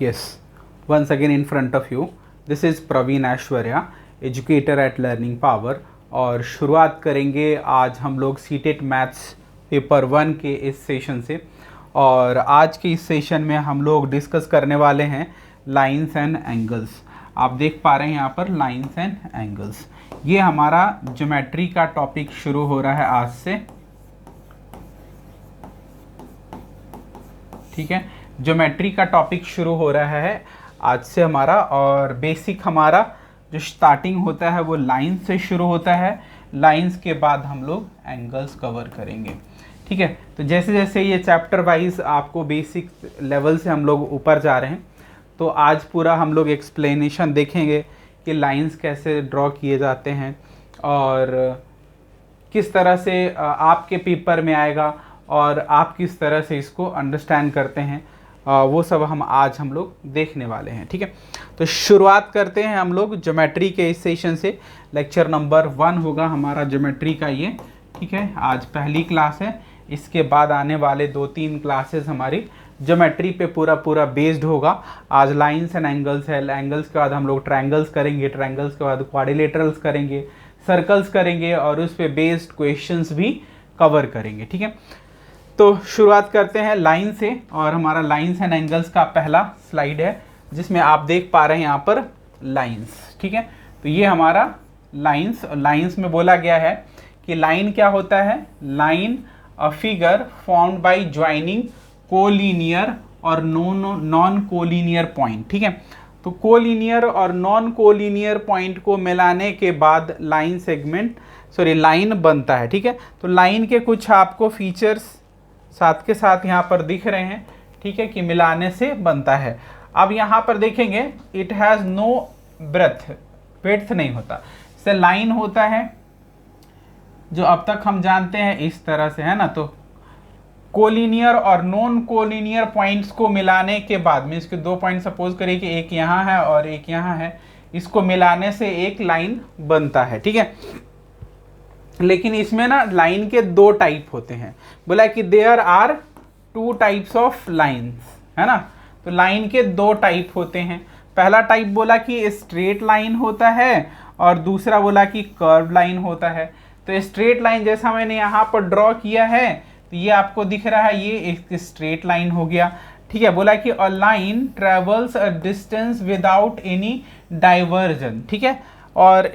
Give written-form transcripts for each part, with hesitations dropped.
Yes, once again in front of you, this is Praveen Aishwarya, educator at learning power. और शुरुआत करेंगे आज हम लोग सीटेट मैथ्स पेपर 1 के इस सेशन से। और आज के इस सेशन में हम लोग डिस्कस करने वाले हैं लाइंस एंड एंगल्स। आप देख पा रहे हैं यहाँ पर लाइंस एंड एंगल्स, ये हमारा ज्योमेट्री का टॉपिक शुरू हो रहा है आज से। ठीक है, ज्योमेट्री का टॉपिक शुरू हो रहा है आज से हमारा। और बेसिक हमारा जो स्टार्टिंग होता है वो लाइंस से शुरू होता है। लाइंस के बाद हम लोग एंगल्स कवर करेंगे। ठीक है, तो जैसे जैसे ये चैप्टर वाइज आपको बेसिक लेवल से हम लोग ऊपर जा रहे हैं, तो आज पूरा हम लोग एक्सप्लेनेशन देखेंगे कि लाइंस कैसे ड्रॉ किए जाते हैं और किस तरह से आपके पेपर में आएगा और आप किस तरह से इसको अंडरस्टैंड करते हैं, वो सब हम लोग देखने वाले हैं। ठीक है, तो शुरुआत करते हैं हम लोग ज्योमेट्री के इस सेशन से। लेक्चर नंबर 1 होगा हमारा ज्योमेट्री का ये। ठीक है, आज पहली क्लास है, इसके बाद आने वाले 2-3 क्लासेस हमारी ज्योमेट्री पे पूरा बेस्ड होगा। आज लाइंस एंड एंगल्स है, एंगल्स के बाद हम लोग ट्रायंगल्स करेंगे, ट्रायंगल्स के बाद क्वाड्रिलेटरल्स करेंगे, सर्कल्स करेंगे और उस पे बेस्ड क्वेश्चंस भी कवर करेंगे। ठीक है, तो शुरुआत करते हैं लाइन से। और हमारा लाइंस एंड एंगल्स का पहला स्लाइड है जिसमें आप देख पा रहे हैं यहाँ पर लाइंस। ठीक है, तो ये हमारा लाइंस में बोला गया है कि लाइन क्या होता है। Line a figure formed by joining collinear और नॉन कोलिनियर पॉइंट। ठीक है, तो कोलिनियर और नॉन कोलिनियर पॉइंट को मिलाने के बाद लाइन बनता है। ठीक है, तो लाइन के कुछ आपको फीचर्स साथ के साथ यहाँ पर दिख रहे हैं। ठीक है, कि मिलाने से बनता है। अब यहाँ पर देखेंगे इट हैज़ नो ब्रेड्थ नहीं होता, इससे लाइन होता है जो अब तक हम जानते हैं इस तरह से, है ना। तो कोलिनियर और नॉन कोलिनियर पॉइंट्स को मिलाने के बाद मीन्स के 2 पॉइंट सपोज करिए कि एक यहाँ है और एक यहाँ है, इसको मिलाने से एक लाइन बनता है। ठीक है, लेकिन इसमें ना लाइन के 2 टाइप होते हैं। बोला कि there are 2 types of lines, है ना। तो लाइन के 2 टाइप होते हैं। पहला टाइप बोला कि स्ट्रेट लाइन होता है और दूसरा बोला कि कर्व लाइन होता है। तो स्ट्रेट लाइन जैसा मैंने यहाँ पर ड्रॉ किया है, तो ये आपको दिख रहा है, ये एक स्ट्रेट लाइन हो गया। ठीक है, बोला कि a line travels a distance without any diversion. ठीक है, और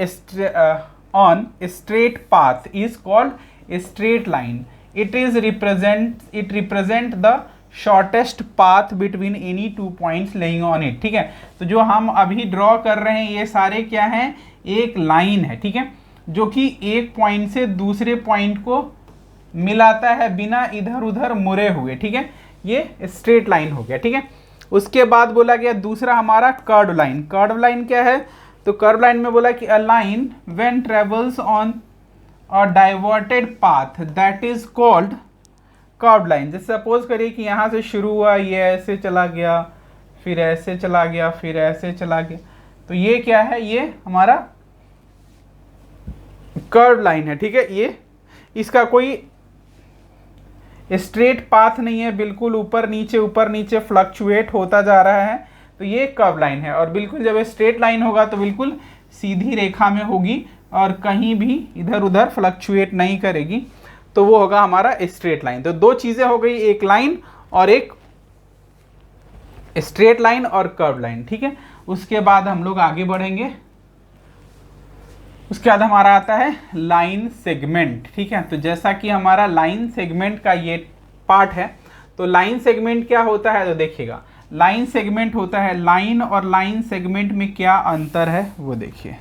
on a straight path is called a straight line. It represent the shortest path between any 2 points laying on it. ठीक है, तो जो हम अभी ड्रॉ कर रहे हैं ये सारे क्या हैं, एक लाइन है। ठीक है, जो कि एक पॉइंट से दूसरे पॉइंट को मिलाता है बिना इधर उधर मुड़े हुए। ठीक है, ये स्ट्रेट लाइन हो गया। ठीक है, उसके बाद बोला गया दूसरा हमारा कर्व लाइन। कर्व लाइन क्या है, तो कर्व लाइन में बोला कि a line when travels on a diverted path that is called curve line. जैसे सपोज करिए कि यहाँ से शुरू हुआ, ये ऐसे चला गया, फिर ऐसे चला गया, फिर ऐसे चला गया, तो ये क्या है, ये हमारा कर्व लाइन है। ठीक है, ये इसका कोई स्ट्रेट पाथ नहीं है, बिल्कुल ऊपर नीचे फ्लक्चुएट होता जा रहा है, तो ये कर्व लाइन है। और बिल्कुल जब स्ट्रेट लाइन होगा तो बिल्कुल सीधी रेखा में होगी और कहीं भी इधर उधर फ्लक्चुएट नहीं करेगी, तो वो होगा हमारा स्ट्रेट लाइन। तो 2 चीजें हो गई, एक लाइन और एक स्ट्रेट लाइन और कर्व लाइन। ठीक है, उसके बाद हम लोग आगे बढ़ेंगे। उसके बाद हमारा आता है लाइन सेगमेंट। ठीक है, तो जैसा कि हमारा लाइन सेगमेंट का ये पार्ट है, तो लाइन सेगमेंट क्या होता है, तो देखिएगा लाइन सेगमेंट होता है, लाइन और लाइन सेगमेंट में क्या अंतर है वो देखिए।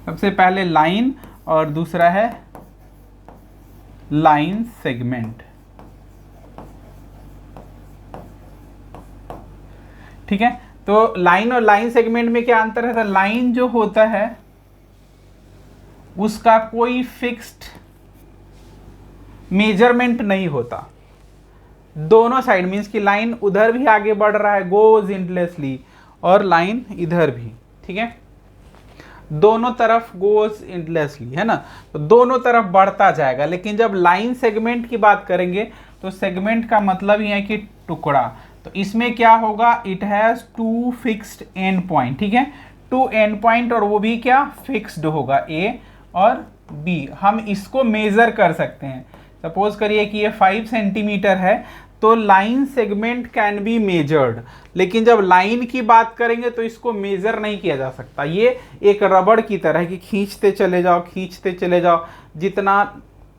सबसे पहले लाइन और दूसरा है लाइन सेगमेंट। ठीक है, तो लाइन और लाइन सेगमेंट में क्या अंतर है, तो लाइन जो होता है उसका कोई फिक्स्ड मेजरमेंट नहीं होता। दोनों साइड मीन्स कि लाइन उधर भी आगे बढ़ रहा है, गोज इंडलेसली, और लाइन इधर भी। ठीक है, दोनों तरफ गोज इंडलेसली, है ना, तो दोनों तरफ बढ़ता जाएगा। लेकिन जब लाइन सेगमेंट की बात करेंगे तो सेगमेंट का मतलब ही है कि टुकड़ा। तो इसमें क्या होगा, it has two fixed end point, ठीक है, टू एंड पॉइंट, और वो भी क्या फिक्स्ड होगा, ए और बी। हम इसको मेज़र कर सकते हैं। सपोज करिए कि ये 5 सेंटीमीटर है, तो line segment can be measured. लेकिन जब लाइन की बात करेंगे तो इसको मेजर नहीं किया जा सकता। ये एक रबड़ की तरह है कि खींचते चले जाओ, खींचते चले जाओ, जितना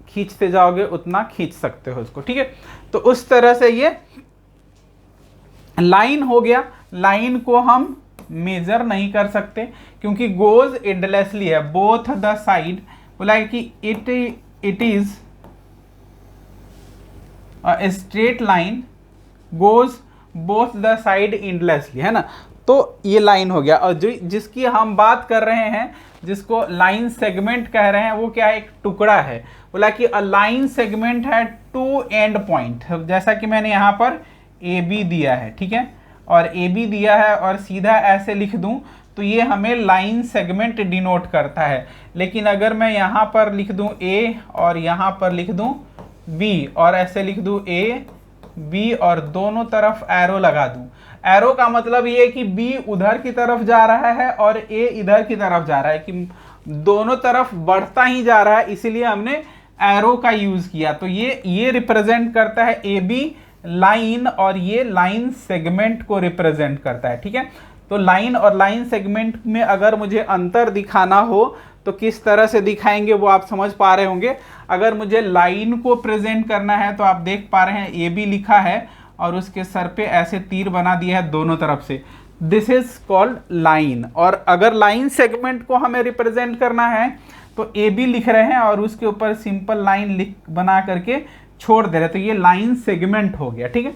खींचते जाओगे उतना खींच सकते हो इसको, ठीक है। तो उस तरह से ये लाइन हो गया। लाइन को हम मेजर नहीं कर सकते क्योंकि गोज एंडलेसली है, बोथ द साइड, बोला है कि it is a straight line goes both the side endlessly, है ना। तो ये लाइन हो गया। और जो जिसकी हम बात कर रहे हैं, जिसको लाइन सेगमेंट कह रहे हैं, वो क्या है, एक टुकड़ा है। बोला कि अ लाइन सेगमेंट है टू एंड पॉइंट, जैसा कि मैंने यहाँ पर ए बी दिया है, ठीक है, और ए बी दिया है और सीधा ऐसे लिख दूं तो ये हमें लाइन सेगमेंट डिनोट करता है। लेकिन अगर मैं यहाँ पर लिख दूं ए और यहाँ पर लिख दूं बी और ऐसे लिख दूं ए बी और दोनों तरफ एरो लगा दूं, एरो का मतलब ये कि बी उधर की तरफ जा रहा है और ए इधर की तरफ जा रहा है, कि दोनों तरफ बढ़ता ही जा रहा है, इसीलिए हमने एरो का यूज किया। तो ये रिप्रेजेंट करता है ए बी लाइन, और ये लाइन सेगमेंट को रिप्रेजेंट करता है, ठीक है। तो लाइन और लाइन सेगमेंट में अगर मुझे अंतर दिखाना हो तो किस तरह से दिखाएंगे वो आप समझ पा रहे होंगे। अगर मुझे लाइन को प्रेजेंट करना है तो आप देख पा रहे हैं ए बी लिखा है और उसके सर पे ऐसे तीर बना दिया है दोनों तरफ से, दिस इज कॉल्ड लाइन। और अगर लाइन सेगमेंट को हमें रिप्रेजेंट करना है तो ए बी लिख रहे हैं और उसके ऊपर सिंपल लाइन बना करके छोड़ दे रहे, तो ये लाइन सेगमेंट हो गया, ठीक है।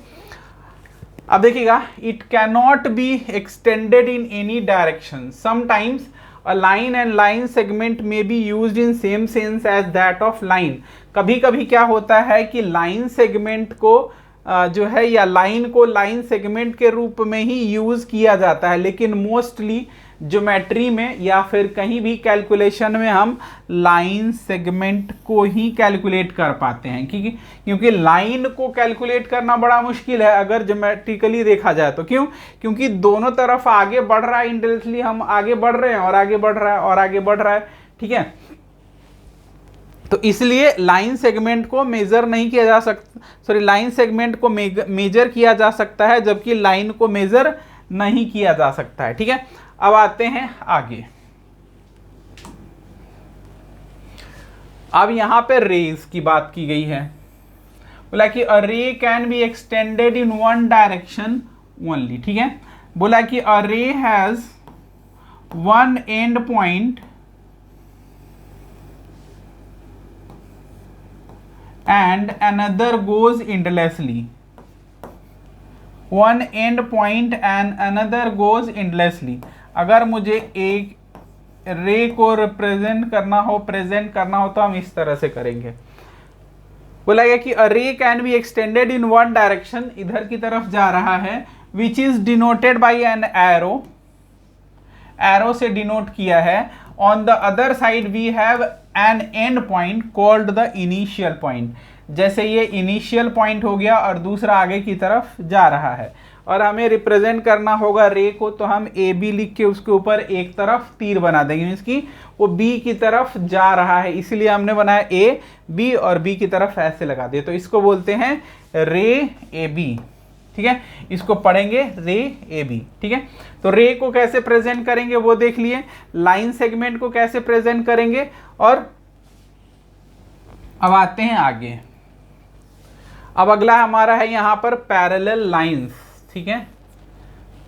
अब देखिएगा, it can not be extended in any direction, sometimes a line and line segment may be used in same sense as that of line. कभी कभी क्या होता है कि लाइन सेगमेंट को जो है, या लाइन को लाइन सेगमेंट के रूप में ही यूज किया जाता है, लेकिन मोस्टली ज्योमेट्री में या फिर कहीं भी कैलकुलेशन में हम लाइन सेगमेंट को ही कैलकुलेट कर पाते हैं, क्योंकि लाइन को कैलकुलेट करना बड़ा मुश्किल है अगर ज्योमेट्रिकली देखा जाए तो। क्यों? क्योंकि दोनों तरफ आगे बढ़ रहा है, इंडेक्सली हम आगे बढ़ रहे हैं और आगे बढ़ रहा है और आगे बढ़ रहा है, ठीक है। तो इसलिए लाइन सेगमेंट को मेजर नहीं किया जा सकता, सॉरी, लाइन सेगमेंट को मेजर किया जा सकता है जबकि लाइन को मेजर नहीं किया जा सकता है, ठीक है। अब आते हैं आगे। अब यहां पे रेज की बात की गई है, बोला कि a ray can be extended in one direction only, ठीक है। बोला कि अ रे has one and point and another goes endlessly, one end point and another goes endlessly। अगर मुझे एक रे को रिप्रेजेंट करना हो, प्रेजेंट करना हो, तो हम इस तरह से करेंगे। बोला गया कि a ray can be extended in one direction, इधर की तरफ जा रहा है, which is denoted by an arrow, arrow से डिनोट किया है। On the other side we have an end point called the initial point, जैसे ये इनिशियल पॉइंट हो गया और दूसरा आगे की तरफ जा रहा है, और हमें रिप्रेजेंट करना होगा रे को, तो हम ए बी लिख के उसके ऊपर एक तरफ तीर बना देंगे, मीन्स की वो बी की तरफ जा रहा है, इसलिए हमने बनाया ए बी और बी की तरफ ऐसे लगा दिए। तो इसको बोलते हैं रे ए बी, ठीक है। इसको पढ़ेंगे रे ए बी, ठीक है। तो रे को कैसे प्रेजेंट करेंगे वो देख लिए, लाइन सेगमेंट को कैसे प्रेजेंट करेंगे, और अब आते हैं आगे। अब अगला हमारा है यहां पर पैरेलल लाइंस, ठीक है।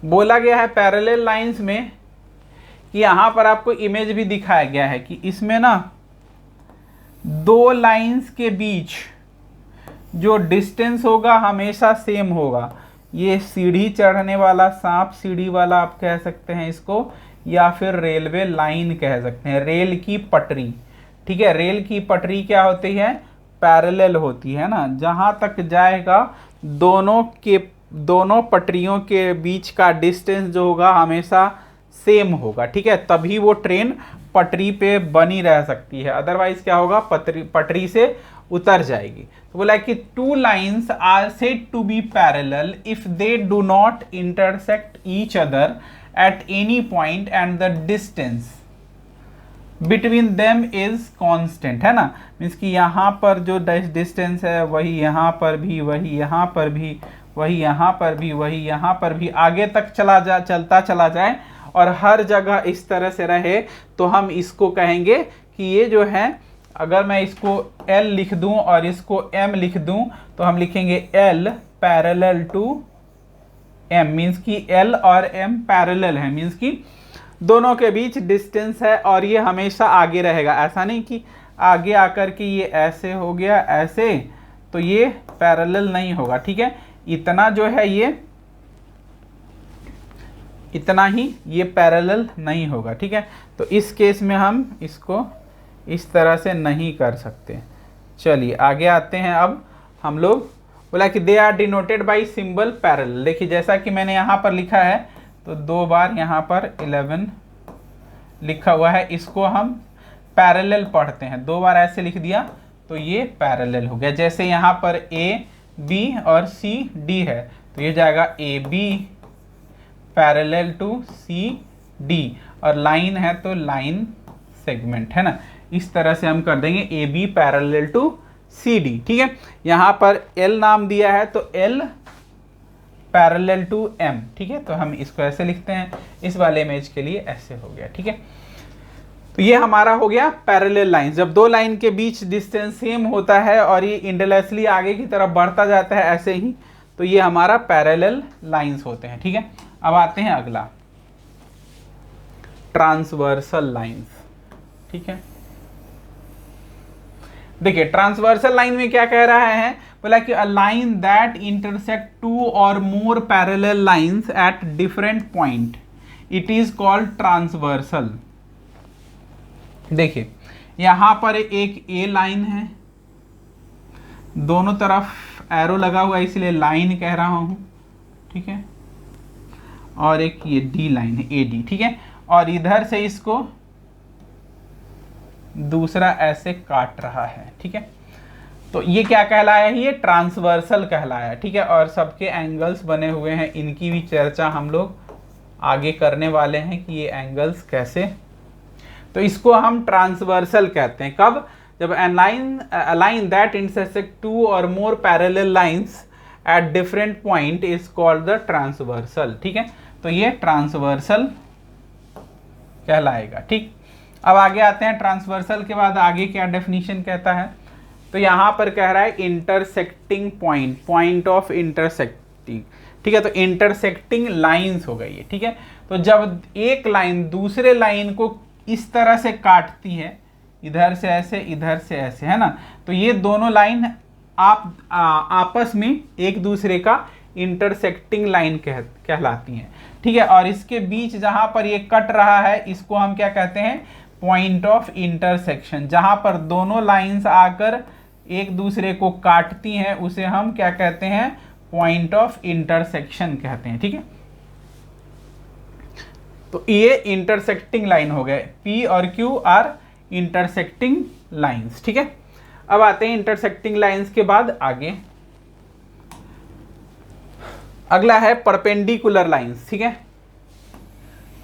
बोला गया है पैरेलल लाइंस में कि यहां पर आपको इमेज भी दिखाया गया है कि इसमें ना दो लाइंस के बीच जो डिस्टेंस होगा हमेशा सेम होगा। ये सीढ़ी चढ़ने वाला, सांप सीढ़ी वाला आप कह सकते हैं इसको, या फिर रेलवे लाइन कह सकते हैं, रेल की पटरी, ठीक है। रेल की पटरी क्या होती है, पैरेलल होती है ना, जहां तक जाएगा दोनों पटरियों के बीच का डिस्टेंस जो होगा हमेशा सेम होगा, ठीक है। तभी वो ट्रेन पटरी पे बनी रह सकती है, अदरवाइज क्या होगा, पटरी से उतर जाएगी। तो बोला कि two lines are said to be parallel if they do not intersect each other at any point and the distance between them is constant, है ना। मीन्स कि यहाँ पर जो डिस्टेंस है वही यहाँ पर भी, वही यहाँ पर भी, वही यहाँ पर भी, वही यहाँ पर भी, आगे तक चलता चला जाए और हर जगह इस तरह से रहे, तो हम इसको कहेंगे कि ये जो है, अगर मैं इसको L लिख दूं और इसको M लिख दूं तो हम लिखेंगे L parallel to M, means कि L और M पैरेलल है, मीन्स कि दोनों के बीच डिस्टेंस है और ये हमेशा आगे रहेगा। ऐसा नहीं कि आगे आकर के ये ऐसे हो गया ऐसे, तो ये पैरेलल नहीं होगा, ठीक है। इतना जो है ये इतना ही ये पैरेलल नहीं होगा, ठीक है। तो इस केस में हम इसको इस तरह से नहीं कर सकते। चलिए आगे आते हैं। अब हम लोग बोला कि they are denoted by symbol parallel. देखिए जैसा कि मैंने यहाँ पर लिखा है, तो 2 बार यहाँ पर 11 लिखा हुआ है, इसको हम पैरेलल पढ़ते हैं। 2 बार ऐसे लिख दिया तो ये पैरेलल हो गया। जैसे यहाँ पर A, B और C, D है, तो ये जाएगा AB पैरेलल टू CD, और लाइन है तो लाइन सेगमेंट, है ना। इस तरह से हम कर देंगे AB पैरेलल टू CD, ठीक है। यहाँ पर L नाम दिया है तो L पैरेलल टू M, ठीक है। तो हम इसको ऐसे लिखते हैं, इस वाले इमेज के लिए ऐसे हो गया, ठीक है। तो ये हमारा हो गया पैरेलल लाइन। जब 2 लाइन के बीच डिस्टेंस सेम होता है और ये इंडलेसली आगे की तरफ बढ़ता जाता है ऐसे ही, तो ये हमारा पैरेलल लाइंस होते हैं, ठीक है। अब आते हैं अगला, ट्रांसवर्सल लाइंस, ठीक है। देखिए ट्रांसवर्सल लाइन में क्या कह रहा है, बोला कि a line that intersect 2 or more parallel lines at different point, it is called transversal. देखिए यहां पर एक ए लाइन है, दोनों तरफ एरो लगा हुआ है इसलिए लाइन कह रहा हूं, ठीक है। और एक ये डी लाइन है, ए डी, ठीक है। और इधर से इसको दूसरा ऐसे काट रहा है, ठीक है। तो ये क्या कहलाया, ये ट्रांसवर्सल कहलाया, ठीक है। और सबके एंगल्स बने हुए हैं, इनकी भी चर्चा हम लोग आगे करने वाले हैं कि ये एंगल्स कैसे। तो इसको हम ट्रांसवर्सल कहते हैं कब, जब a line that intersect 2 or more parallel lines at different point is called the transversal, ठीक है। तो ये ट्रांसवर्सल कहलाएगा, ठीक। अब आगे आते हैं, ट्रांसवर्सल के बाद आगे क्या डेफिनेशन कहता है, तो यहाँ पर कह रहा है intersecting point, point of intersecting, ठीक है। तो इंटरसेक्टिंग लाइंस हो गई है, ठीक है। तो जब एक लाइन दूसरे लाइन को इस तरह से काटती है, इधर से ऐसे, इधर से ऐसे, है ना, तो ये दोनों लाइन आपस में एक दूसरे का इंटरसेक्टिंग लाइन कहलाती हैं, ठीक है। और इसके बीच जहां पर ये कट रहा है इसको हम क्या कहते हैं, पॉइंट ऑफ इंटरसेक्शन। जहां पर दोनों लाइंस आकर एक दूसरे को काटती हैं उसे हम क्या कहते हैं, पॉइंट ऑफ इंटरसेक्शन कहते हैं, ठीक है। तो ये इंटरसेक्टिंग लाइन हो गए, P और Q आर इंटरसेक्टिंग लाइंस, ठीक है। अब आते हैं इंटरसेक्टिंग लाइंस के बाद आगे अगला है परपेंडिकुलर लाइंस, ठीक है।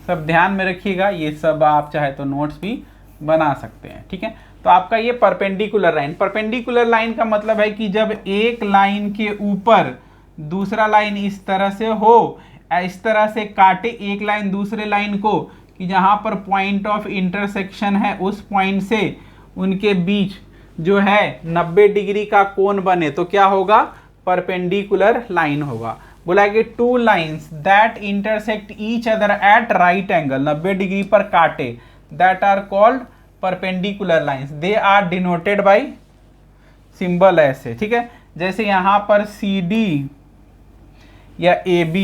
सब ध्यान में रखिएगा, ये सब आप चाहे तो नोट्स भी बना सकते हैं, ठीक है। तो आपका ये परपेंडिकुलर लाइन, परपेंडिकुलर लाइन का मतलब है कि जब एक लाइन के ऊपर दूसरा लाइन इस तरह से हो, इस तरह से काटे एक लाइन दूसरे लाइन को, कि जहां पर पॉइंट ऑफ इंटरसेक्शन है उस पॉइंट से उनके बीच जो है 90 डिग्री का कोण बने, तो क्या होगा, परपेंडिकुलर लाइन होगा। बोला कि 2 lines that intersect each other at right angle, 90 degree पर काटे, that are called perpendicular lines, they are denoted by symbol ऐसे, ठीक है। जैसे यहां पर CD या AB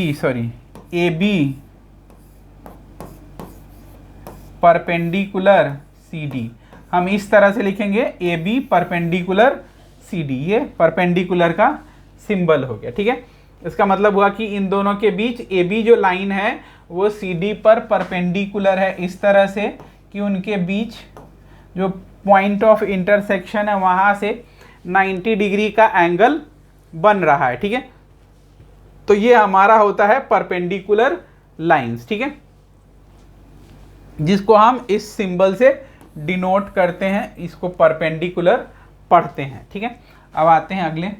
परपेंडिकुलर CD, हम इस तरह से लिखेंगे AB परपेंडिकुलर CD, ये परपेंडिकुलर का सिंबल हो गया, ठीक है। इसका मतलब हुआ कि इन दोनों के बीच AB जो लाइन है वो CD पर परपेंडिकुलर है, इस तरह से कि उनके बीच जो पॉइंट ऑफ इंटरसेक्शन है वहां से 90 डिग्री का एंगल बन रहा है, ठीक है। तो ये हमारा होता है परपेंडिकुलर लाइंस, ठीक है, जिसको हम इस सिंबल से डिनोट करते हैं, इसको परपेंडिकुलर पढ़ते हैं, ठीक है। अब आते हैं अगले,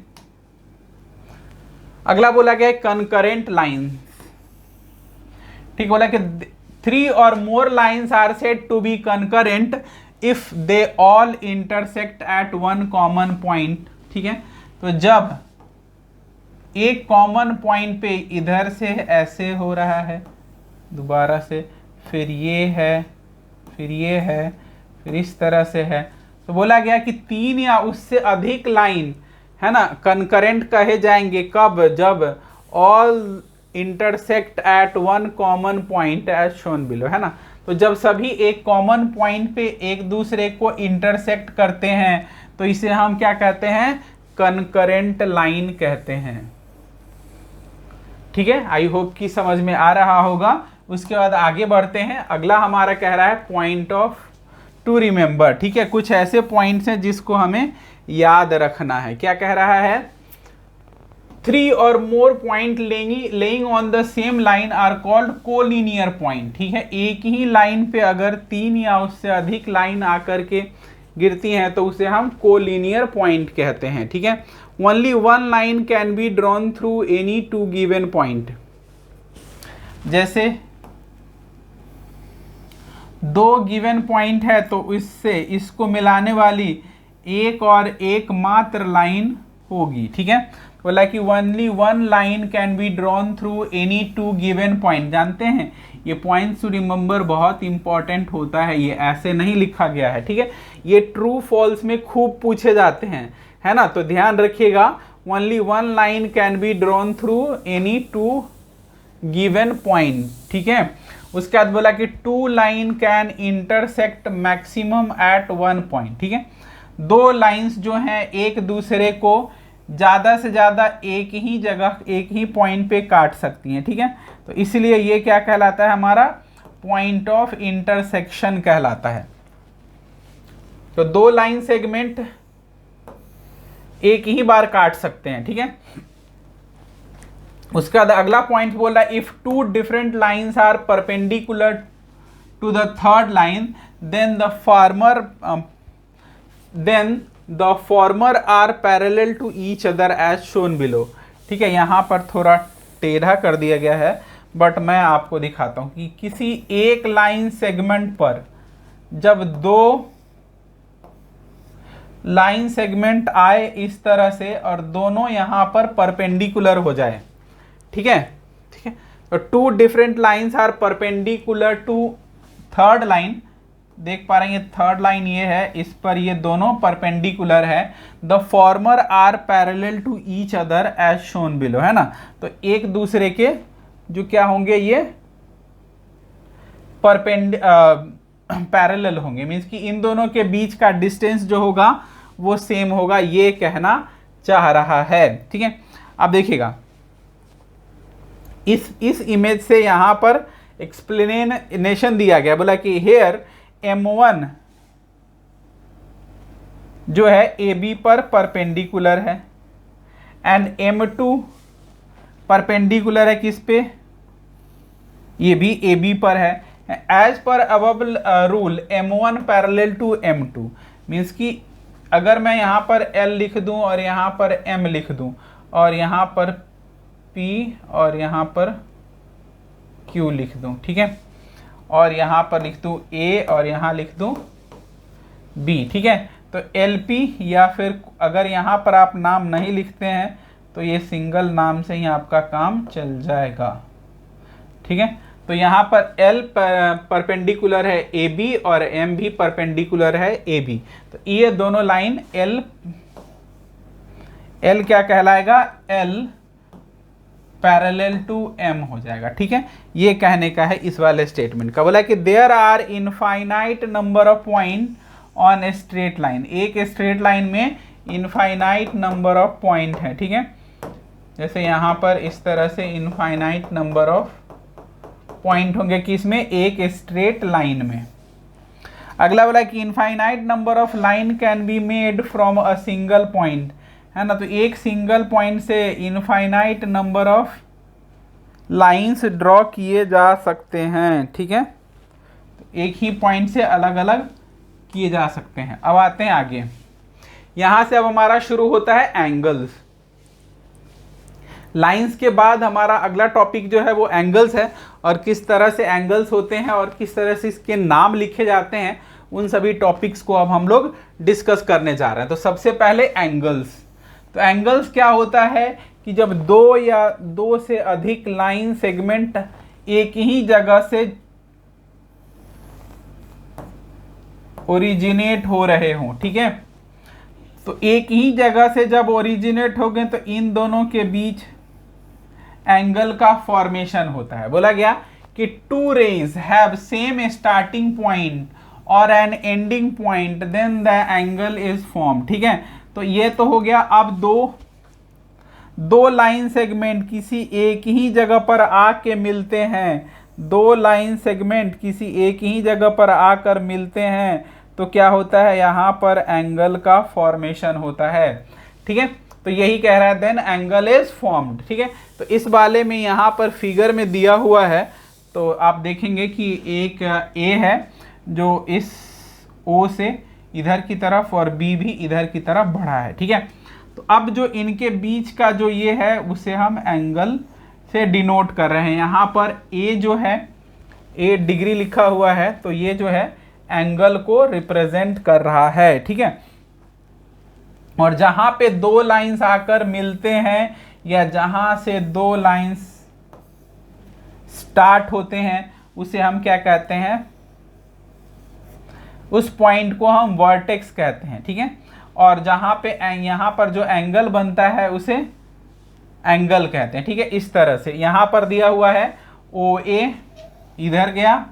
अगला बोला गया है कनकरेंट लाइंस, ठीक, बोला कि 3 और more lines are said to be concurrent if they all intersect at one common point, ठीक है। तो जब एक कॉमन पॉइंट पे इधर से ऐसे हो रहा है, दोबारा से, फिर ये है, फिर ये है, फिर इस तरह से है, तो बोला गया कि 3 या उससे अधिक लाइन है ना कंकरेंट कहे जाएंगे, कब, जब all intersect at one common point as shown below, है ना। तो जब सभी एक कॉमन पॉइंट पे एक दूसरे को इंटरसेक्ट करते हैं तो इसे हम क्या कहते हैं, कंकरेंट लाइन कहते हैं, ठीक है। आई होप कि समझ में आ रहा होगा। उसके बाद आगे बढ़ते हैं, अगला हमारा कह रहा है पॉइंट ऑफ टू रिमेंबर, ठीक है। कुछ ऐसे पॉइंट्स हैं जिसको हमें याद रखना है। क्या कह रहा है, 3 और more point lying on the same line are called collinear point, ठीक है। एक ही लाइन पे अगर 3 या उससे अधिक लाइन आकर के गिरती हैं तो उसे हम कोलिनियर पॉइंट कहते हैं, ठीक है। Only one line can be drawn through any two given point, जैसे 2 गिवन पॉइंट है तो इससे इसको मिलाने वाली एक और एक मात्र लाइन होगी, ठीक है। बोला कि only one line can be drawn through any two given point. जानते हैं ये पॉइंट्स टू रिमेंबर बहुत इंपॉर्टेंट होता है, ये ऐसे नहीं लिखा गया है, ठीक है। ये ट्रू फॉल्स में खूब पूछे जाते हैं, है ना, तो ध्यान रखिएगा। Only one line can be drawn through any two given point, ठीक है। उसके बाद बोला कि 2 line can intersect maximum at one point, ठीक है। 2 लाइंस जो हैं एक दूसरे को ज़्यादा से ज़्यादा एक ही जगह, एक ही पॉइंट पे काट सकती हैं, ठीक है। तो इसलिए ये क्या कहलाता है, हमारा पॉइंट ऑफ इंटरसेक्शन कहलाता है। तो 2 लाइन सेगमेंट एक ही बार काट सकते हैं, ठीक है। उसके बाद अगला पॉइंट बोला, if 2 different lines are perpendicular to the third line then the former are parallel to each other as shown below, ठीक है। यहाँ पर थोड़ा टेढ़ा कर दिया गया है, बट मैं आपको दिखाता हूँ कि किसी एक लाइन सेगमेंट पर जब 2 लाइन सेगमेंट आए इस तरह से और दोनों यहाँ पर परपेंडिकुलर हो जाए, ठीक है, ठीक है। तो 2 different lines are perpendicular to third line, देख पा रहे हैं थर्ड लाइन ये है, इस पर ये दोनों परपेंडिकुलर है। The former are parallel to each other as shown below, है ना। तो एक दूसरे के जो क्या होंगे, ये पैरेलल होंगे, मीन्स कि इन दोनों के बीच का डिस्टेंस जो होगा वो सेम होगा, ये कहना चाह रहा है, ठीक है। अब देखिएगा इस इमेज से यहां पर एक्सप्लेनेशन दिया गया, बोला कि हेयर M1 जो है AB पर परपेंडिकुलर है एंड M2 परपेंडिकुलर है किस पे, ये भी AB पर है। As per above rule M1 parallel to M2, मीन्स कि अगर मैं यहाँ पर L लिख दूं और यहाँ पर M लिख दूं और यहाँ पर P और यहाँ पर Q लिख दूं, ठीक है, और यहाँ पर लिख दूं A और यहाँ लिख दूं B, ठीक है। तो LP या फिर अगर यहाँ पर आप नाम नहीं लिखते हैं तो ये सिंगल नाम से ही आपका काम चल जाएगा, ठीक है। तो यहाँ पर L परपेंडिकुलर है AB और M भी परपेंडिकुलर है AB, तो ये दोनों लाइन L क्या कहलाएगा, L पैरेलल टू M हो जाएगा, ठीक है। ये कहने का है इस वाले स्टेटमेंट का। बोला कि there are infinite number of point on a straight line, एक स्ट्रेट लाइन में इनफाइनाइट नंबर ऑफ पॉइंट है, ठीक है। जैसे यहाँ पर इस तरह से इनफाइनाइट नंबर ऑफ पॉइंट होंगे किसमें, एक स्ट्रेट लाइन में। अगला बोला कि infinite number of line can be made from a single point, है ना। तो एक सिंगल पॉइंट से infinite number of lines draw किए जा सकते हैं, ठीक है। तो एक ही पॉइंट से अलग अलग किए जा सकते हैं। अब आते हैं आगे, यहां से अब हमारा शुरू होता है एंगल्स। लाइंस के बाद हमारा अगला टॉपिक जो है वो एंगल्स है, और किस तरह से एंगल्स होते हैं और किस तरह से इसके नाम लिखे जाते हैं, उन सभी टॉपिक्स को अब हम लोग डिस्कस करने जा रहे हैं। तो सबसे पहले एंगल्स। तो एंगल्स क्या होता है कि जब दो या दो से अधिक लाइन सेगमेंट एक ही जगह से ओरिजिनेट हो रहे हों, ठीक है। तो एक ही जगह से जब ओरिजिनेट हो गए तो इन दोनों के बीच एंगल का फॉर्मेशन होता है। बोला गया कि two rays have same starting point और an ending point then the angle is form, ठीक है। तो ये तो हो गया। अब दो लाइन सेगमेंट किसी एक ही जगह पर आके मिलते हैं, दो लाइन सेगमेंट किसी एक ही जगह पर आकर मिलते हैं तो क्या होता है, यहाँ पर एंगल का फॉर्मेशन होता है, ठीक है। तो यही कह रहा है देन एंगल इज फॉर्म्ड, ठीक है। तो इस वाले में यहाँ पर फिगर में दिया हुआ है, तो आप देखेंगे कि एक ए है जो इस ओ से इधर की तरफ और बी भी इधर की तरफ बढ़ा है, ठीक है। तो अब जो इनके बीच का जो ये है उसे हम एंगल से डिनोट कर रहे हैं। यहाँ पर ए जो है, ए डिग्री लिखा हुआ है, तो ये जो है एंगल को रिप्रेजेंट कर रहा है, ठीक है। और जहां पे दो लाइंस आकर मिलते हैं या जहां से दो लाइंस स्टार्ट होते हैं उसे हम क्या कहते हैं, उस पॉइंट को हम वर्टेक्स कहते हैं, ठीक है। और जहां पे यहां पर जो एंगल बनता है उसे एंगल कहते हैं, ठीक है। इस तरह से यहां पर दिया हुआ है ओ ए इधर गया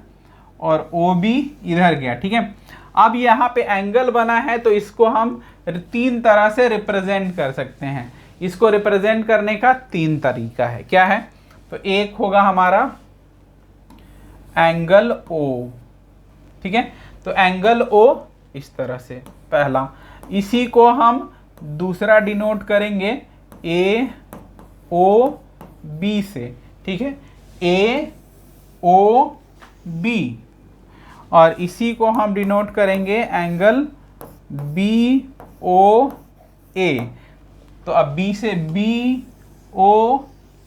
और ओ बी इधर गया, ठीक है। अब यहाँ पे एंगल बना है तो इसको हम तीन तरह से रिप्रेजेंट कर सकते हैं। इसको रिप्रेजेंट करने का तीन तरीका है, क्या है, तो एक होगा हमारा एंगल ओ, ठीक है। तो एंगल ओ इस तरह से पहला, इसी को हम दूसरा डिनोट करेंगे ए ओ बी से, ठीक है, ए ओ बी। और इसी को हम डिनोट करेंगे एंगल बी ओ ए। तो अब बी से बी ओ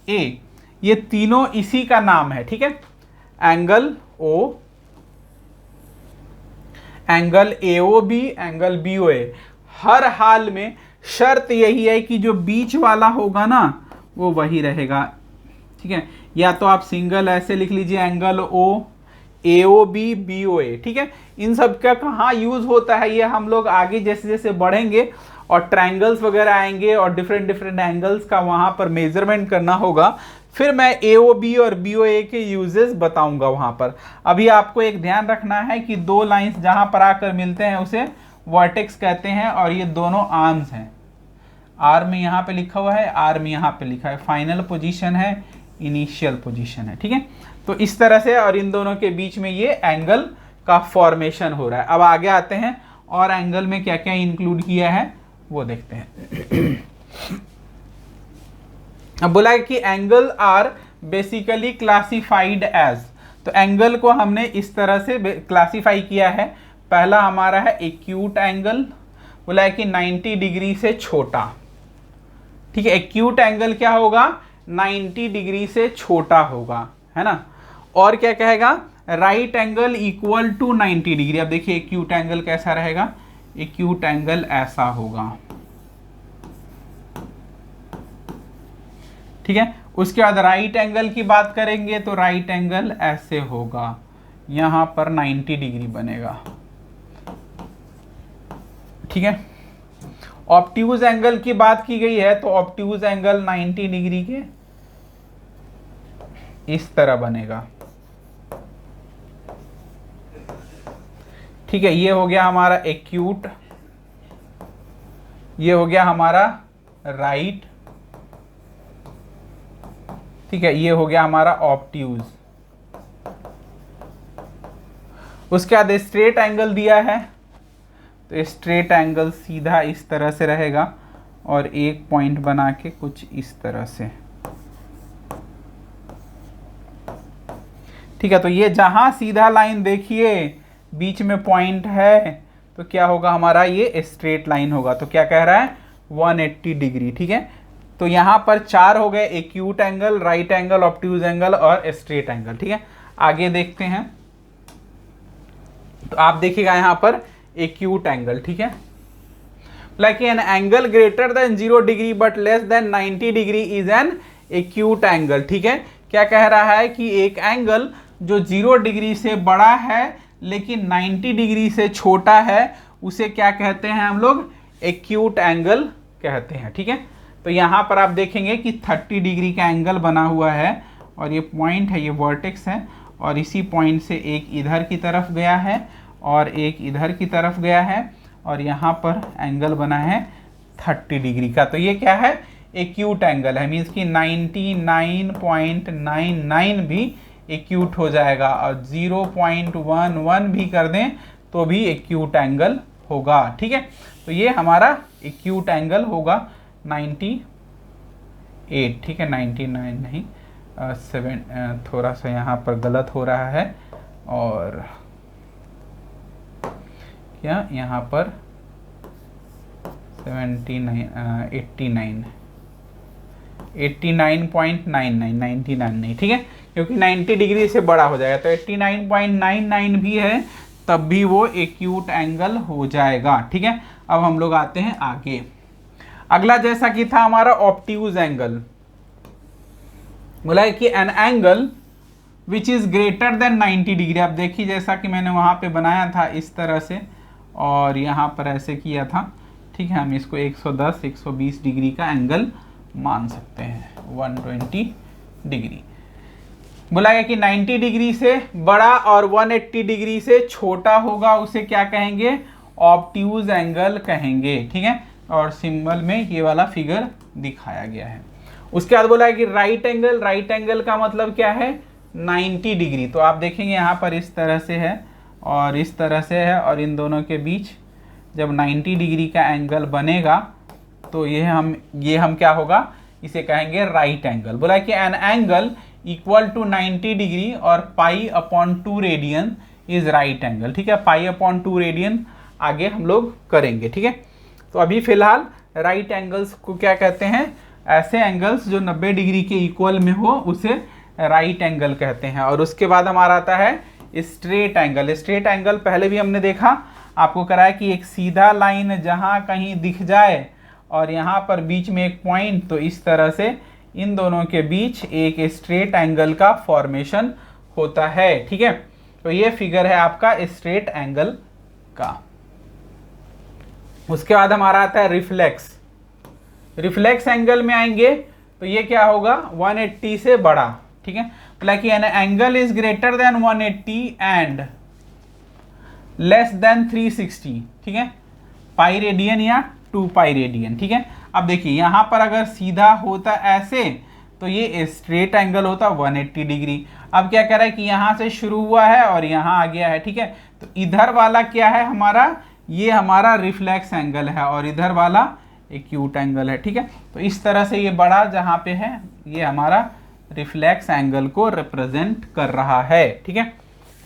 ए, ये तीनों इसी का नाम है, ठीक है। Angle O, angle A O B, angle B O A. हर हाल में शर्त यही है कि जो बीच वाला होगा ना वो वही रहेगा, ठीक है। या तो आप सिंगल ऐसे लिख लीजिए एंगल ओ, ए ओ बी, बी ओ ए, ठीक है। इन सब का कहाँ यूज होता है ये हम लोग आगे जैसे जैसे बढ़ेंगे और ट्रायंगल्स वगैरह आएंगे और डिफरेंट डिफरेंट एंगल्स का वहाँ पर मेजरमेंट करना होगा, फिर मैं ए ओ बी और बी ओ ए के यूजेस बताऊंगा वहाँ पर। अभी आपको एक ध्यान रखना है कि दो लाइंस जहाँ पर आकर मिलते हैं उसे वर्टेक्स कहते हैं, और ये दोनों आर्म्स हैं। आर्म यहाँ पे लिखा हुआ है, आर्म यहाँ पे लिखा है, फाइनल पोजीशन है, इनिशियल पोजीशन है, ठीक है। तो इस तरह से और इन दोनों के बीच में ये एंगल का फॉर्मेशन हो रहा है। अब आगे आते हैं और एंगल में क्या क्या इंक्लूड किया है वो देखते हैं। अब बोला है कि angle are basically classified as, तो एंगल को हमने इस तरह से क्लासिफाई किया है। पहला हमारा है एक्यूट एंगल, बोला है कि 90 डिग्री से छोटा, ठीक है। एक्यूट एंगल क्या होगा, 90 डिग्री से छोटा होगा, है ना। और क्या कहेगा, right angle equal to 90 degree. अब देखिए एक्यूट एंगल कैसा रहेगा, एक्यूट एंगल ऐसा होगा, ठीक है। उसके बाद राइट एंगल की बात करेंगे तो राइट एंगल ऐसे होगा, यहां पर 90 डिग्री बनेगा, ठीक है। ऑब्ट्यूज एंगल की बात की गई है तो ऑब्ट्यूज एंगल 90 डिग्री के इस तरह बनेगा, ठीक है। ये हो गया हमारा एक्यूट, ये हो गया हमारा राइट, ठीक है। ये हो गया हमारा ऑब्ट्यूज। उसके बाद स्ट्रेट एंगल दिया है, तो स्ट्रेट एंगल सीधा इस तरह से रहेगा और एक पॉइंट बना के कुछ इस तरह से। ठीक है, तो ये जहां सीधा लाइन देखिए बीच में पॉइंट है तो क्या होगा हमारा, ये स्ट्रेट लाइन होगा। तो क्या कह रहा है 180 डिग्री। ठीक है, तो यहां पर 4 हो गए, acute angle, right angle, obtuse angle और स्ट्रेट एंगल। ठीक है, आगे देखते हैं। तो आप देखिएगा यहां पर एक्यूट एंगल। ठीक है, like an angle greater than 0 degree but less than 90 degree is an acute angle. ठीक है, क्या कह रहा है कि एक एंगल जो 0 डिग्री से बड़ा है लेकिन 90 डिग्री से छोटा है उसे क्या कहते हैं हम लोग, एक्यूट एंगल कहते हैं। ठीक है, तो यहाँ पर आप देखेंगे कि 30 डिग्री का एंगल बना हुआ है और ये पॉइंट है, ये वर्टेक्स है और इसी पॉइंट से एक इधर की तरफ गया है और एक इधर की तरफ गया है और यहाँ पर एंगल बना है 30 डिग्री का। तो ये क्या है, एक्यूट एंगल है, मीन्स कि 99.99 भी एक्यूट हो जाएगा और 0.11 भी कर दें तो भी एक्यूट एंगल होगा। ठीक है, तो ये हमारा एक्यूट एंगल होगा 98। ठीक है, 99 नहीं, 7, थोड़ा सा यहाँ पर गलत हो रहा है और क्या यहाँ पर 89.99 नहीं। ठीक है, क्योंकि 90 डिग्री से बड़ा हो जाएगा तो 89.99 भी है तब भी वो एक्यूट एंगल हो जाएगा। ठीक है, अब हम लोग आते हैं आगे। अगला जैसा कि था हमारा ऑब्ट्यूज एंगल, बोला है कि an angle which is greater than 90 degree. अब देखिए जैसा कि मैंने वहां पे बनाया था इस तरह से और यहाँ पर ऐसे किया था। ठीक है, हम इसको 110 120 डिग्री का एंगल मान सकते हैं, 120 डिग्री। बोला गया कि 90 डिग्री से बड़ा और 180 डिग्री से छोटा होगा उसे क्या कहेंगे, ऑब्ट्यूज एंगल कहेंगे। ठीक है, और सिंबल में ये वाला फिगर दिखाया गया है। उसके बाद बोला है कि राइट एंगल, राइट एंगल का मतलब क्या है, 90 डिग्री। तो आप देखेंगे यहाँ पर इस तरह से है और इस तरह से है और इन दोनों के बीच जब 90 डिग्री का एंगल बनेगा तो ये हम क्या होगा, इसे कहेंगे राइट एंगल। बोला कि an angle equal to 90 degree और π/2 रेडियन इज राइट एंगल। ठीक है, π/2 रेडियन आगे हम लोग करेंगे। ठीक है, तो अभी फिलहाल राइट एंगल्स को क्या कहते हैं, ऐसे एंगल्स जो 90 डिग्री के इक्वल में हो उसे राइट एंगल कहते हैं। और उसके बाद हमारा आता है स्ट्रेट एंगल। स्ट्रेट एंगल पहले भी हमने देखा, आपको कराया कि एक सीधा लाइन जहां कहीं दिख जाए और यहाँ पर बीच में एक पॉइंट, तो इस तरह से इन दोनों के बीच एक स्ट्रेट एंगल का फॉर्मेशन होता है। ठीक है, तो ये फिगर है आपका स्ट्रेट एंगल का। उसके बाद हमारा आता है रिफ्लेक्स। रिफ्लेक्स एंगल में आएंगे तो ये क्या होगा, 180 से बड़ा। ठीक है, like an angle is greater than 180 and less than 360। ठीक है, पाई रेडियन या 2 पाई रेडियन। ठीक है, अब देखिए यहाँ पर अगर सीधा होता ऐसे तो ये स्ट्रेट एंगल होता 180 डिग्री। अब क्या कह रहा है कि यहाँ से शुरू हुआ है और यहाँ आ गया है। ठीक है, तो इधर वाला क्या है हमारा, ये हमारा रिफ्लेक्स एंगल है और इधर वाला एक्यूट एंगल है। ठीक है, तो इस तरह से ये बड़ा जहाँ पे है ये हमारा रिफ्लेक्स एंगल को रिप्रेजेंट कर रहा है। ठीक है,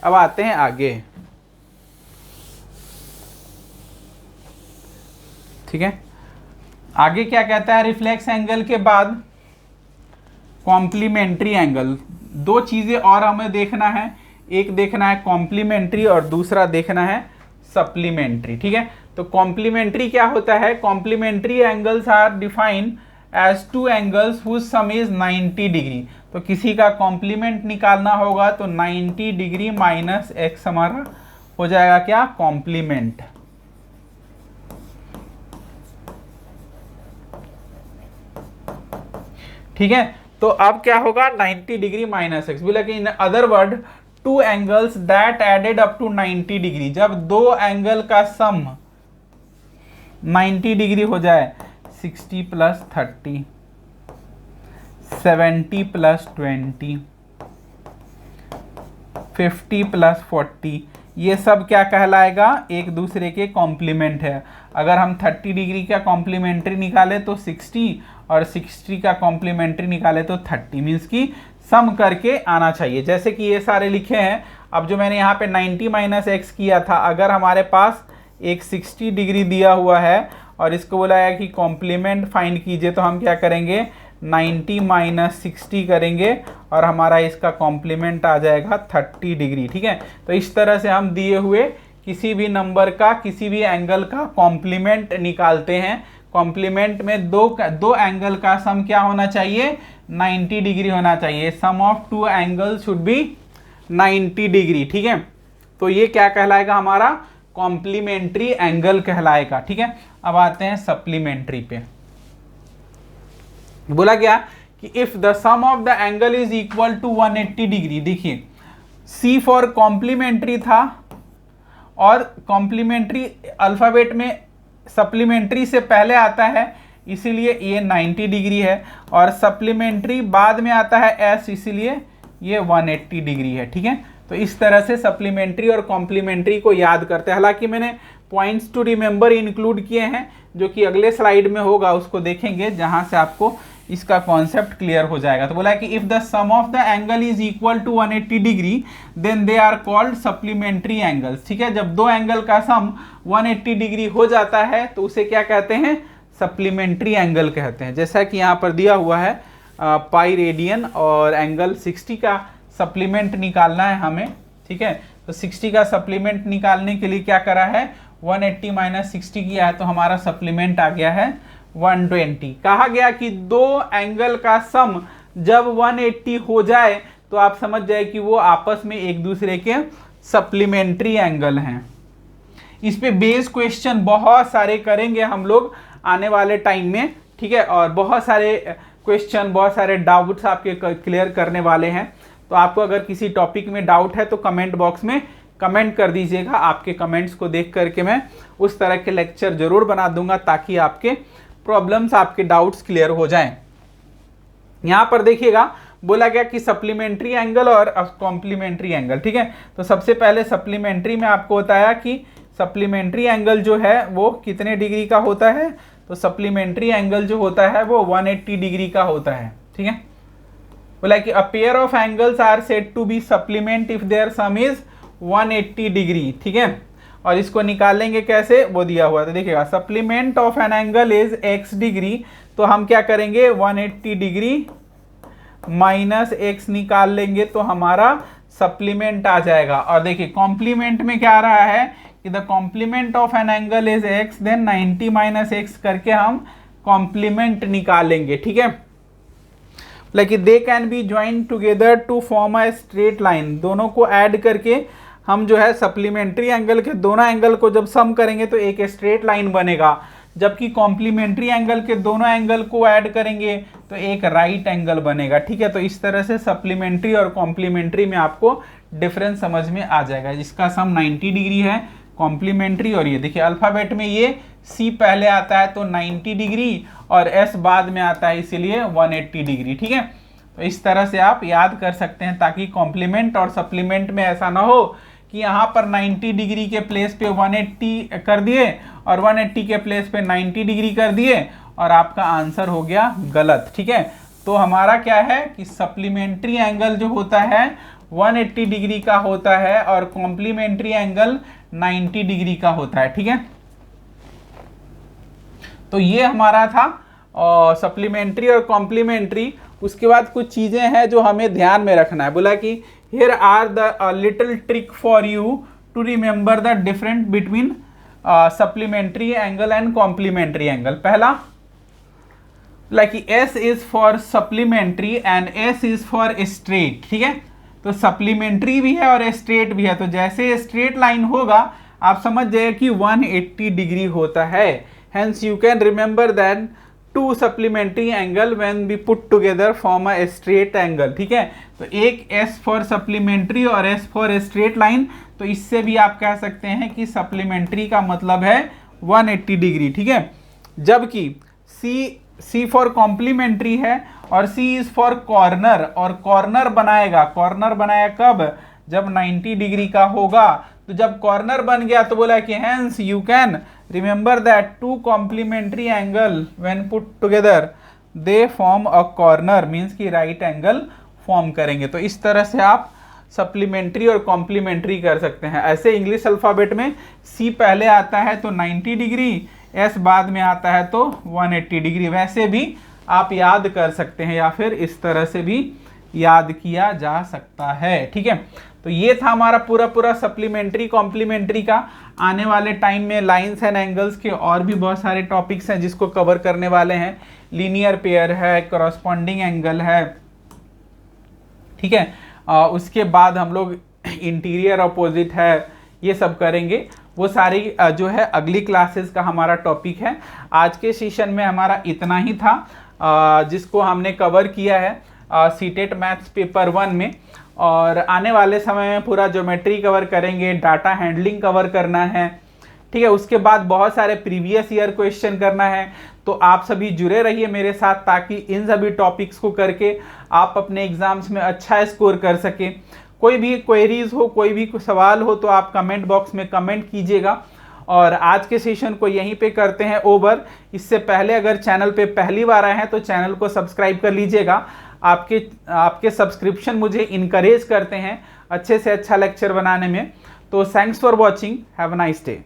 अब आते हैं आगे। ठीक है, आगे क्या कहता है, रिफ्लेक्स एंगल के बाद कॉम्प्लीमेंट्री एंगल। दो चीजें और हमें देखना है, एक देखना है कॉम्प्लीमेंट्री और दूसरा देखना है सप्लीमेंट्री। ठीक है, तो कॉम्प्लीमेंट्री क्या होता है, complementary angles are defined as two angles whose sum is 90 degree. तो किसी का कॉम्प्लीमेंट निकालना होगा तो 90 डिग्री माइनस एक्स हमारा हो जाएगा क्या, कॉम्प्लीमेंट। ठीक है, तो अब क्या होगा, 90 डिग्री माइनस एक्स। बोला कि in other word two angles that added up to 90 degree. जब दो एंगल का सम 90 डिग्री हो जाए, 60 प्लस 30, 70 प्लस 20, 50 प्लस 40, ये सब क्या कहलाएगा, एक दूसरे के कॉम्प्लीमेंट है। अगर हम 30 डिग्री का कॉम्प्लीमेंट्री निकाले तो 60 और 60 का कॉम्प्लीमेंट्री निकाले तो 30, मीन्स की सम करके आना चाहिए। जैसे कि ये सारे लिखे हैं। अब जो मैंने यहाँ पे 90 माइनस एक्स किया था, अगर हमारे पास एक 60 डिग्री दिया हुआ है और इसको बोला है कि कॉम्प्लीमेंट फाइंड कीजिए, तो हम क्या करेंगे 90 माइनस 60 करेंगे और हमारा इसका कॉम्प्लीमेंट आ जाएगा 30 डिग्री। ठीक है, तो इस तरह से हम दिए हुए किसी भी नंबर का, किसी भी एंगल का कॉम्प्लीमेंट निकालते हैं। कॉम्प्लीमेंट में दो एंगल का सम क्या होना चाहिए, 90 डिग्री होना चाहिए। Sum of two angle should be 90 degree. ठीक है, तो ये क्या कहलाएगा, हमारा कॉम्प्लीमेंट्री एंगल कहलाएगा। ठीक है, अब आते हैं सप्लीमेंट्री पे। बोला गया कि if the sum of the angle is equal to 180 degree. देखिए सी फॉर कॉम्प्लीमेंट्री था और कॉम्प्लीमेंट्री अल्फाबेट में सप्लीमेंट्री से पहले आता है, इसीलिए ये 90 डिग्री है, और सप्लीमेंट्री बाद में आता है एस, इसीलिए ये 180 डिग्री है। ठीक है, तो इस तरह से सप्लीमेंट्री और कॉम्प्लीमेंट्री को याद करते हैं। हालांकि मैंने पॉइंट्स टू रिमेंबर इंक्लूड किए हैं, जो कि अगले स्लाइड में होगा, उसको देखेंगे, जहां से आपको इसका कॉन्सेप्ट क्लियर हो जाएगा। तो बोला है कि if the sum of the angle is equal to 180 degree then they are called supplementary angles. ठीक है, जब दो एंगल का सम 180 डिग्री हो जाता है तो उसे क्या कहते हैं, सप्लीमेंट्री एंगल कहते हैं। जैसा कि यहाँ पर दिया हुआ है पाई रेडियन और एंगल 60 का सप्लीमेंट निकालना है हमें। ठीक है, तो 60 का सप्लीमेंट निकालने के लिए क्या करा है, 180 माइनस 60 किया है, तो हमारा सप्लीमेंट आ गया है 120। कहा गया कि दो एंगल का सम जब 180 हो जाए तो आप समझ जाए कि वो आपस में एक दूसरे के सप्लीमेंट्री एंगल हैं। इस पे बेस क्वेश्चन बहुत सारे करेंगे हम लोग आने वाले टाइम में। ठीक है, और बहुत सारे क्वेश्चन, बहुत सारे डाउट्स आपके क्लियर करने वाले हैं। तो आपको अगर किसी टॉपिक में डाउट है तो कमेंट बॉक्स में कमेंट कर दीजिएगा। आपके कमेंट्स को देख करके मैं उस तरह के लेक्चर जरूर बना दूंगा ताकि आपके प्रॉब्लम्स, आपके डाउट्स क्लियर हो जाएं। यहां पर देखिएगा बोला गया कि सप्लीमेंट्री एंगल और कॉम्प्लीमेंट्री एंगल। ठीक है, तो सबसे पहले सप्लीमेंट्री में आपको बताया कि सप्लीमेंट्री एंगल जो है वो कितने डिग्री का होता है, तो सप्लीमेंट्री एंगल जो होता है वो 180 डिग्री का होता है। ठीक है, बोला कि a pair of angles are said to be supplement if their sum is 180 degree. ठीक है, और इसको निकालेंगे कैसे, वो दिया हुआ है। तो देखिएगा supplement of an angle is x degree, तो हम क्या करेंगे 180 डिग्री माइनस x निकाल लेंगे तो हमारा सप्लीमेंट आ जाएगा। और देखिए कॉम्प्लीमेंट में क्या आ रहा है कि the complement of an angle is x, देन 90 माइनस x करके हम कॉम्प्लीमेंट निकालेंगे। ठीक है, like they can be join together to form a straight line. दोनों को ऐड करके हम जो है सप्लीमेंट्री एंगल के दोनों एंगल को जब सम करेंगे तो एक स्ट्रेट लाइन बनेगा, जबकि कॉम्प्लीमेंट्री एंगल के दोनों एंगल को ऐड करेंगे तो एक राइट एंगल बनेगा। ठीक है, तो इस तरह से सप्लीमेंट्री और कॉम्प्लीमेंट्री में आपको डिफरेंस समझ में आ जाएगा। जिसका सम 90 डिग्री है कॉम्प्लीमेंट्री, और ये देखिए अल्फाबेट में ये C पहले आता है तो 90 डिग्री और S बाद में आता है, इसीलिए 180 डिग्री। ठीक है, तो इस तरह से आप याद कर सकते हैं ताकि कॉम्प्लीमेंट और सप्लीमेंट में ऐसा ना हो कि यहाँ पर 90 डिग्री के प्लेस पे 180 कर दिए और 180 के प्लेस पे 90 डिग्री कर दिए और आपका आंसर हो गया गलत। ठीक है, तो हमारा क्या है कि सप्लीमेंट्री एंगल जो होता है 180 डिग्री का होता है और कॉम्प्लीमेंट्री एंगल 90 डिग्री का होता है। ठीक है, तो ये हमारा था सप्लीमेंट्री और कॉम्प्लीमेंट्री। उसके बाद कुछ चीज़ें हैं जो हमें ध्यान में रखना है। बोला कि here are the little trick for you to remember the difference between supplementary angle and complementary angle. पहला like S is for supplementary and S is for straight। ठीक है, तो supplementary भी है और straight भी है, तो जैसे straight line होगा आप समझ जाइए कि 180 डिग्री होता है। Hence you can remember that two supplementary angle when we put together form a straight angle। ठीक है, तो एक S for supplementary और S for straight line, तो इससे भी आप कह सकते हैं कि supplementary का मतलब है 180 डिग्री। ठीक है, जबकि C for complementary है और C is for corner, और corner बनाएगा कब, जब 90 डिग्री का होगा। तो जब कॉर्नर बन गया तो बोला कि hence you can remember that two complementary angle when put together they form a corner, means कि राइट एंगल फॉर्म करेंगे। तो इस तरह से आप सप्लीमेंट्री और कॉम्प्लीमेंट्री कर सकते हैं। ऐसे इंग्लिश अल्फ़ाबेट में सी पहले आता है तो 90 डिग्री, एस बाद में आता है तो 180 डिग्री। वैसे भी आप याद कर सकते हैं या फिर इस तरह से भी याद किया जा सकता है, ठीक है। तो ये था हमारा पूरा सप्लीमेंट्री कॉम्प्लीमेंट्री का। आने वाले टाइम में लाइंस एंड एंगल्स के और भी बहुत सारे टॉपिक्स हैं जिसको कवर करने वाले हैं। लीनियर पेयर है, करस्पॉन्डिंग एंगल है, ठीक है। उसके बाद हम लोग इंटीरियर अपोजिट है, ये सब करेंगे। वो सारी जो है अगली क्लासेस का हमारा टॉपिक है। आज के सेशन में हमारा इतना ही था जिसको हमने कवर किया है सीटेट मैथ्स पेपर 1 में। और आने वाले समय में पूरा ज्योमेट्री कवर करेंगे, डाटा हैंडलिंग कवर करना है, ठीक है। उसके बाद बहुत सारे प्रीवियस ईयर क्वेश्चन करना है। तो आप सभी जुड़े रहिए मेरे साथ ताकि इन सभी टॉपिक्स को करके आप अपने एग्जाम्स में अच्छा स्कोर कर सके। कोई भी क्वेरीज हो, कोई भी सवाल हो तो आप कमेंट बॉक्स में कमेंट कीजिएगा। और आज के सेशन को यहीं पे करते हैं ओवर। इससे पहले अगर चैनल पे पहली बार आए हैं तो चैनल को सब्सक्राइब कर लीजिएगा। आपके सब्सक्रिप्शन मुझे इनकरेज करते हैं अच्छे से अच्छा लेक्चर बनाने में। तो thanks for watching, have a nice day.